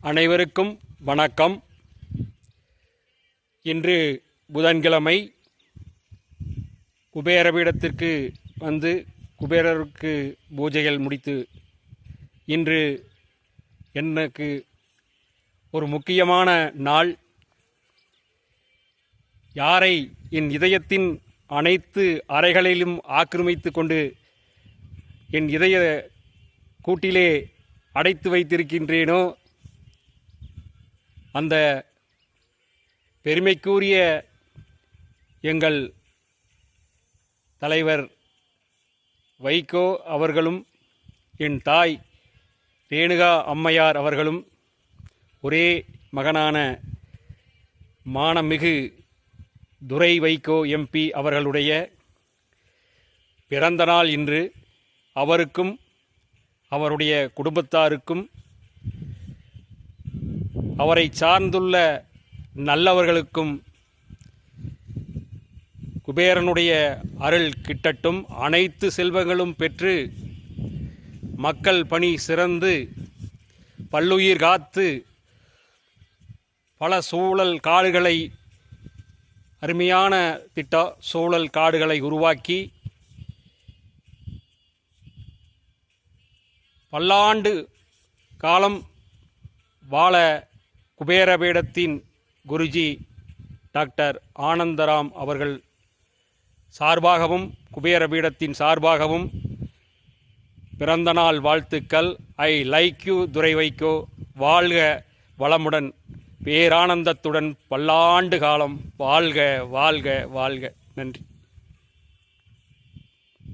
அனைவருக்கும் வணக்கம். இன்று புதன்கிழமை. குபேரபீடத்திற்கு வந்து குபேரருக்கு பூஜைகள் முடித்து இன்று எனக்கு ஒரு முக்கியமான நாள். யாரை என் இதயத்தின் அனைத்து அறைகளிலும் ஆக்கிரமித்து கொண்டு என் இதய கூட்டிலே அடைத்து வைத்திருக்கின்றேனோ அந்த பெருமைக்குரிய எங்கள் தலைவர் வைகோ அவர்களும் என் தாய் ரேணுகா அம்மையார் அவர்களும் ஒரே மகனான மானமிகு துரை வைகோ எம்பி அவர்களுடைய பிறந்த நாள் இன்று. அவருக்கும் அவருடைய குடும்பத்தாருக்கும் அவரை சார்ந்துள்ள நல்லவர்களுக்கும் குபேரனுடைய அருள் கிட்டட்டும். அனைத்து செல்வங்களும் பெற்று மக்கள் பணி சிறந்து பல்லுயிர் காத்து பல சூழல் காடுகளை அருமையான சூழல் காடுகளை உருவாக்கி பல்லாண்டு காலம் வாழ குபேரபீடத்தின் குருஜி டாக்டர் ஆனந்தராம் அவர்கள் சார்பாகவும் குபேரபீடத்தின் சார்பாகவும் பிறந்தநாள் வாழ்த்துக்கள். ஐ லைக் யூ துரை வைகோ. வாழ்க வளமுடன், பேரானந்தத்துடன் பல்லாண்டு காலம் வாழ்க வாழ்க வாழ்க. நன்றி.